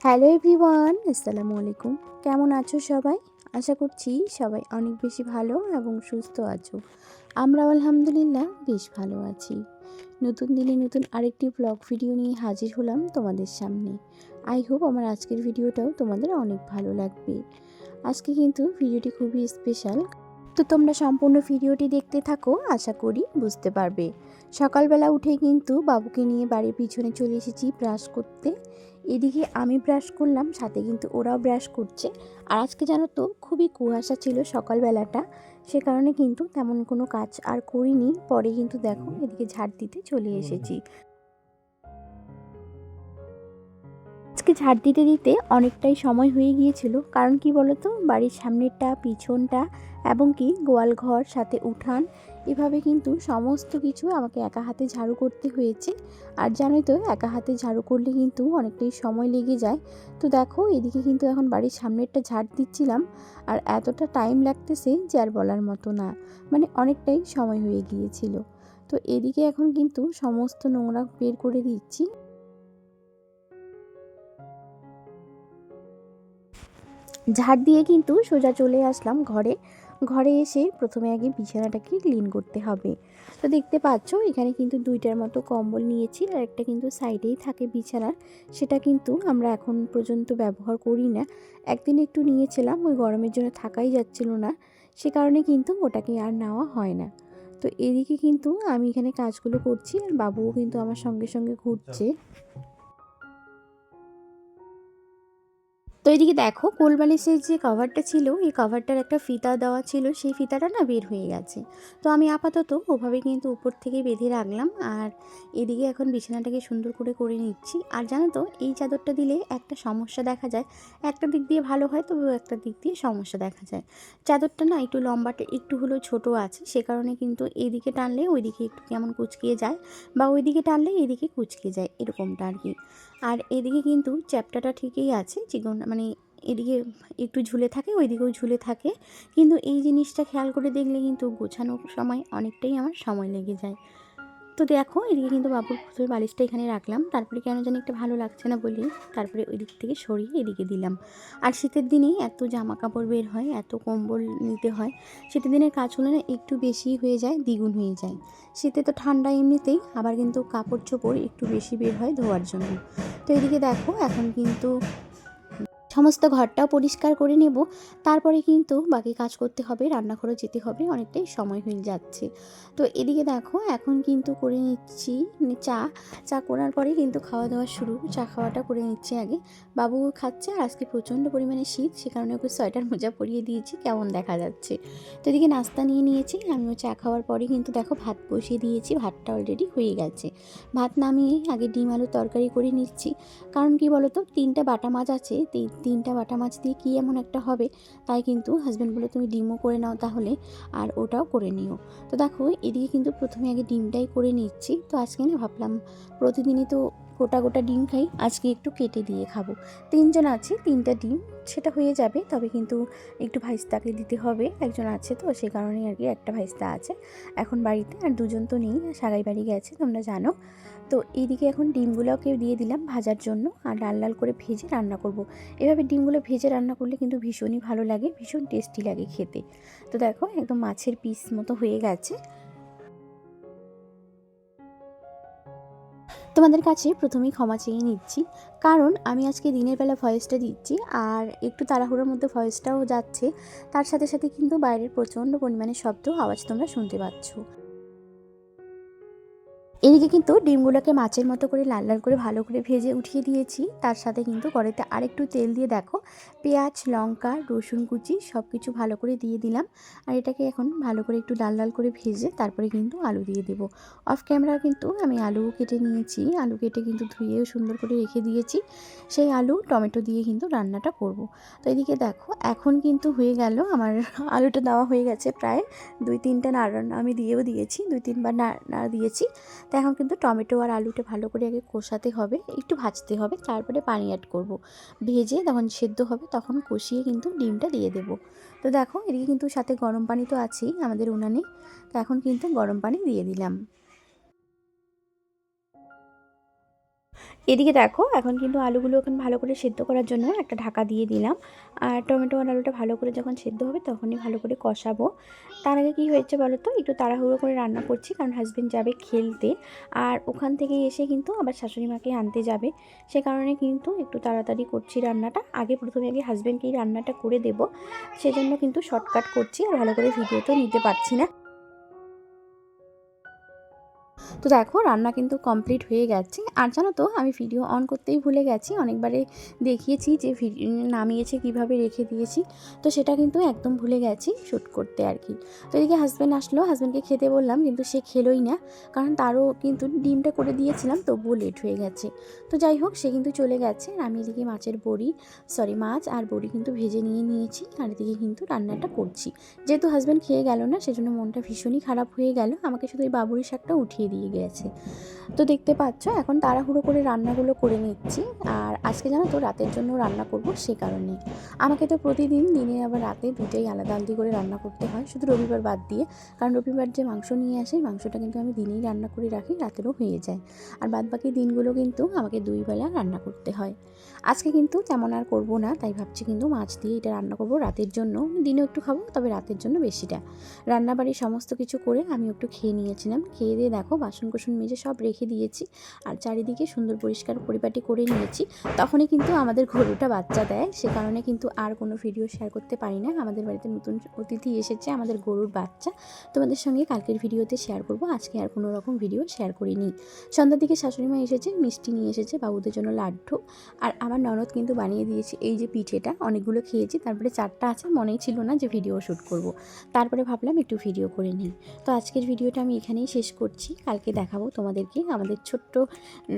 Hello everyone, আসসালামু আলাইকুম। কেমন আছো সবাই? আশা করছি সবাই অনেক বেশি ভালো এবং সুস্থ আছো। আমরাও আলহামদুলিল্লাহ বেশ ভালো আছি। নতুন দিনে নতুন আরেকটি ব্লগ ভিডিও নিয়ে হাজির হলাম তোমাদের সামনে। আই হোপ আমার আজকের ভিডিওটাও তোমাদের অনেক ভালো লাগবে। আজকে কিন্তু ভিডিওটি খুবই স্পেশাল, তো তোমরা সম্পূর্ণ ভিডিওটি দেখতে থাকো, আশা করি বুঝতে পারবে। সকালবেলা উঠে কিন্তু বাবুকে নিয়ে বাড়ির পিছনে চলে এসেছি ব্রাশ করতে। এদিকে আমি ব্রাশ করলাম, সাথে কিন্তু ওরাও ব্রাশ করছে। আর আজকে জানো তো খুবই কুয়াশা ছিল সকালবেলাটা, সে কারণে কিন্তু তেমন কোনো কাজ আর করিনি। পরে কিন্তু দেখো এদিকে ঝাড় দিতে চলে এসেছি। আজকে ঝাড় দিতে দিতে অনেকটাই সময় হয়ে গিয়েছিল, কারণ কি বলতো, বাড়ির সামনেরটা, পিছনটা এবং কি গোয়াল ঘর, সাথে উঠান, এভাবে কিন্তু সমস্ত কিছু আমাকে একা হাতে ঝাড়ু করতে হয়েছে। আর জানোই তো, একা হাতে ঝাড়ু করলে কিন্তু অনেকটাই সময় লেগে যায়। তো দেখো এদিকে কিন্তু এখন বাড়ির সামনেরটা ঝাড় দিচ্ছিলাম, আর এতটা টাইম লাগতেছে যে আর বলার মতো না, মানে অনেকটাই সময় হয়ে গিয়েছিল। তো এদিকে এখন কিন্তু সমস্ত নোংরা বের করে দিচ্ছি। ঝাড় দিয়ে কিন্তু সোজা চলে আসলাম ঘরে। ঘরে এসে প্রথমে আগে বিছানাটাকে ক্লিন করতে হবে। তো দেখতে পাচ্ছ এখানে কিন্তু দুইটার মতো কম্বল নিয়েছি, আর একটা কিন্তু সাইডেই থাকে বিছানার, সেটা কিন্তু আমরা এখন পর্যন্ত ব্যবহার করি না। একদিন একটু নিয়েছিলাম, ওই গরমের জন্য থাকাই যাচ্ছিল না, সে কারণে কিন্তু ওটাকে আর নেওয়া হয় না। তো এদিকে কিন্তু আমি এখানে কাজগুলো করছি, আর বাবুও কিন্তু আমার সঙ্গে সঙ্গে ঘুরছে। তো এদিকে দেখো, কোলবালিশের যে কভারটা ছিল, এই কভারটার একটা ফিতা দেওয়া ছিল, সেই ফিতাটা না বের হয়ে গেছে। তো আমি আপাতত ওভাবে কিন্তু উপর থেকে বেঁধে রাখলাম, আর এদিকে এখন বিছানাটাকে সুন্দর করে করে নিচ্ছি। আর জানো তো, এই চাদরটা দিলে একটা সমস্যা দেখা যায়। একটা দিক দিয়ে ভালো হয়, তবে একটা দিক দিয়ে সমস্যা দেখা যায়। চাদরটা না একটু লম্বাটা একটু হলেও ছোটো আছে, সে কারণে কিন্তু এদিকে টানলে ওইদিকে একটু কেমন কুচকিয়ে যায়, বা ওইদিকে টানলে এদিকে কুচকে যায়, এরকমটা আর কি। আর এদিকে কিন্তু চ্যাপ্টাটা ঠিকই আছে, চিকন মানে এদিকে একটু ঝুলে থাকে, ওইদিকেও ঝুলে থাকে। কিন্তু এই জিনিসটা খেয়াল করে দেখলে কিন্তু গোছানোর সময় অনেকটাই আমার সময় লেগে যায়। তো দেখো এদিকে কিন্তু বাবুর প্রথমে বালিশটা এখানে রাখলাম, তারপরে কেন জানি একটা ভালো লাগছে না বলি তারপরে ওই দিক থেকে সরিয়ে এদিকে দিলাম। আর শীতের দিনেই এত জামা কাপড় বের হয়, এত কম্বল নিতে হয়, শীতের দিনের কাজ হলে না একটু বেশি হয়ে যায়, দ্বিগুণ হয়ে যায়। শীতে তো ঠান্ডা এমনিতেই, আবার কিন্তু কাপড় চোপড় একটু বেশি বের হয় ধোয়ার জন্য। তো এদিকে দেখো এখন কিন্তু সমস্ত ঘরটাও পরিষ্কার করে নেব, তারপরে কিন্তু বাকি কাজ করতে হবে, রান্নাঘরে যেতে হবে, অনেকটাই সময় হয়ে যাচ্ছে। তো এদিকে দেখো এখন কিন্তু করে নিচ্ছি চা। চা করার পরে কিন্তু খাওয়া দাওয়া শুরু, চা খাওয়াটা করে নিচ্ছি আগে। বাবু খাচ্ছে, আর আজকে প্রচণ্ড পরিমাণে শীত, সে কারণে ওকে সোয়েটার মোজা পরিয়ে দিয়েছি, কেমন দেখা যাচ্ছে। তো এদিকে নাস্তা নিয়ে নিয়েছি, আমিও চা খাওয়ার পরে কিন্তু দেখো ভাত বসিয়ে দিয়েছি, ভাতটা অলরেডি হয়ে গেছে। ভাত নামিয়ে আগে ডিম আলুর তরকারি করে নিচ্ছি। কারণ কি বলতো, 3টা বাটা মাছ আছে, 3টা বাটা মাছ দিয়ে কী এমন একটা হবে, তাই কিন্তু হাজব্যান্ড বলে তুমি ডিমও করে নাও তাহলে, আর ওটাও করে নিও। তো দেখো এদিকে কিন্তু প্রথমে আগে ডিমটাই করে নিচ্ছি। তো আজকে না ভাবলাম, প্রতিদিনই তো গোটা গোটা ডিম খাই, আজকে একটু কেটে দিয়ে খাবো। 3জন আছে, 3টা ডিম সেটা হয়ে যাবে, তবে কিন্তু একটু ভাইস্তাকে দিতে হবে, একজন আছে তো সে কারণেই আর কি, একটা ভাইস্তা আছে এখন বাড়িতে, আর 2জন তো নেই, সাগাই বাড়ি গেছে তোমরা জানো। তো এইদিকে এখন ডিমগুলোকে দিয়ে দিলাম ভাজার জন্য, আর লাল লাল করে ভেজে রান্না করব। এভাবে ডিমগুলো ভেজে রান্না করলে কিন্তু ভীষণই ভালো লাগে, ভীষণ টেস্টি লাগে খেতে। তো দেখো একদম মাছের পিস মতো হয়ে গেছে। তোমাদের কাছে প্রথমেই ক্ষমা চেয়ে নিচ্ছি, কারণ আমি আজকে দিনের বেলা ভয়েসটা দিচ্ছি, আর একটু তাড়াহুড়োর মধ্যে ভয়েসটাও যাচ্ছে, তার সাথে সাথে কিন্তু বাইরের প্রচণ্ড পরিমাণে শব্দ আওয়াজ তোমরা শুনতে পাচ্ছ। এদিকে কিন্তু ডিমগুলোকে মাছের মতো করে লাল লাল করে ভালো করে ভেজে উঠিয়ে দিয়েছি, তার সাথে কিন্তু কড়াইতে আরেকটু তেল দিয়ে দেখো পেঁয়াজ, লঙ্কা, রসুন কুচি সব কিছু ভালো করে দিয়ে দিলাম। আর এটাকে এখন ভালো করে একটু লাল লাল করে ভেজে তারপরে কিন্তু আলু দিয়ে দেবো। অফ ক্যামেরা কিন্তু আমি আলুও কেটে নিয়েছি, আলু কেটে কিন্তু ধুয়েও সুন্দর করে রেখে দিয়েছি। সেই আলু টমেটো দিয়ে কিন্তু রান্নাটা করব। তো এদিকে দেখো এখন কিন্তু হয়ে গেল আমার আলুটা দেওয়া হয়ে গেছে প্রায় 2-3টা নাড়া আমি দিয়েও দিয়েছি, 2-3বার নাড়া দিয়েছি। তো এখন কিন্তু টমেটো আর আলুটা ভালো করে আগে কষাতে হবে, একটু ভাজতে হবে, তারপরে পানি অ্যাড করব। ভেজে তখন সেদ্ধ হবে, তখন কষিয়ে কিন্তু ডিমটা দিয়ে দেবো। তো দেখো এদিকে কিন্তু সাথে গরম পানি তো আছেই আমাদের উনানে, তো এখন কিন্তু গরম পানি দিয়ে দিলাম। এদিকে দেখো এখন কিন্তু আলুগুলো এখন ভালো করে সেদ্ধ করার জন্য একটা ঢাকা দিয়ে দিলাম। আর টমেটো আর আলুটা ভালো করে যখন সেদ্ধ হবে তখনই ভালো করে কষাবো। তার আগে কী হয়েছে বলো তো, একটু তাড়াহুড়ো করে রান্না করছি কারণ হাজব্যান্ড যাবে খেলতে। আর ওখান থেকে এসে কিন্তু আবার শাশুড়ি মাকে আনতে যাবে, সে কারণে কিন্তু একটু তাড়াতাড়ি করছি রান্নাটা। প্রথমে আগে হাজব্যান্ডকেই রান্নাটা করে দেবো, সেজন্য কিন্তু শর্টকাট করছি আর ভালো করে ভিডিও তো নিতে পারছি না। তো দেখো রান্না কিন্তু কমপ্লিট হয়ে গেছে। আর জানো তো আমি ভিডিও অন করতেই ভুলে গেছি, অনেকবারে দেখিয়েছি যে নামিয়েছে কিভাবে রেখে দিয়েছি, তো সেটা কিন্তু একদম ভুলে গেছি শ্যুট করতে আর কি। তো এদিকে হাজব্যান্ড আসলো, হাজব্যান্ডকে খেতে বললাম কিন্তু সে খেলোই না, কারণ তারও কিন্তু ডিমটা করে দিয়েছিলাম তবুও লেট হয়ে গেছে। তো যাই হোক সে কিন্তু চলে গেছে। আমি এদিকে মাছ আর বড়ি কিন্তু ভেজে নিয়েছি আর এদিকে কিন্তু রান্নাটা করছি। যেহেতু হাজব্যান্ড খেয়ে গেল না সেজন্য মনটা ভীষণই খারাপ হয়ে গেল, আমাকে শুধু এই বাবুরি শাকটা উঠিয়ে দিয়ে গেছে। তো দেখতে পাচ্ছ এখন তাড়াহুড়ো করে রান্নাগুলো করে নিচ্ছি। আর আজকে জানো তো রাতের জন্য রান্না করব, সে কারণে আমাকে তো প্রতিদিন দিনে আবার রাতে দুটোই আলাদা আলাদা করে রান্না করতে হয়, শুধু রবিবার বাদ দিয়ে। কারণ রবিবার যে মাংস নিয়ে আসে মাংসটা কিন্তু আমি দিনেই রান্না করে রাখি, রাতেরও হয়ে যায়। আর বাদবাকি দিনগুলো কিন্তু আমাকে 2 বেলা রান্না করতে হয়। আজকে কিন্তু তেমন আর করব না, তাই ভাবছি কিন্তু মাছ দিয়ে এটা রান্না করব রাতের জন্য। দিনেও একটু খাবো, তবে রাতের জন্য বেশিটা। রান্নাবাড়ি সমস্ত কিছু করে আমি একটু খেয়ে নিয়েছিলাম। খেয়ে দিয়ে দেখো বাসন কোসন মেজে সব রেখে দিয়েছি আর চারিদিকে সুন্দর পরিষ্কার পরিপাটি করে নিয়েছি। তখনই কিন্তু আমাদের গরুটা বাচ্চা দেয়, সে কারণে কিন্তু আর কোনো ভিডিও শেয়ার করতে পারি না। আমাদের বাড়িতে নতুন অতিথি এসেছে, আমাদের গরুর বাচ্চা, তোমাদের সঙ্গে কালকের ভিডিওতে শেয়ার করব। আজকে আর কোনো রকম ভিডিও শেয়ার করিনি। সন্ধ্যার দিকে শাশুড়িমা এসেছে, মিষ্টি নিয়ে এসেছে বাবুদের জন্য লাড্ডু। আর আমার ননদ কিন্তু বানিয়ে দিয়েছে এই যে পিঠেটা, অনেকগুলো খেয়েছি, তারপরে 4টা আছে, মনেই ছিল না যে ভিডিও শ্যুট করব। তারপরে ভাবলাম একটু ভিডিও করে নিই। তো আজকের ভিডিওটা আমি এখানেই শেষ করছি। কালকে দেখাবো তোমাদেরকে আমাদের ছোট্ট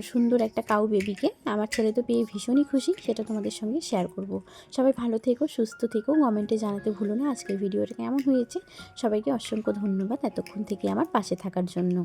সুন্দর একটা কাউ বেবিকে। আমার ছেলে তো পেয়ে ভীষণই খুশি, সেটা তোমাদের সঙ্গে শেয়ার করব। সবাই ভালো থেকো, সুস্থ থেকো, কমেন্টে জানাতে ভুলো না আজকের ভিডিওটা কেমন হয়েছে। সবাইকে অসংখ্য ধন্যবাদ এতক্ষণ থেকে আমার পাশে থাকার জন্য।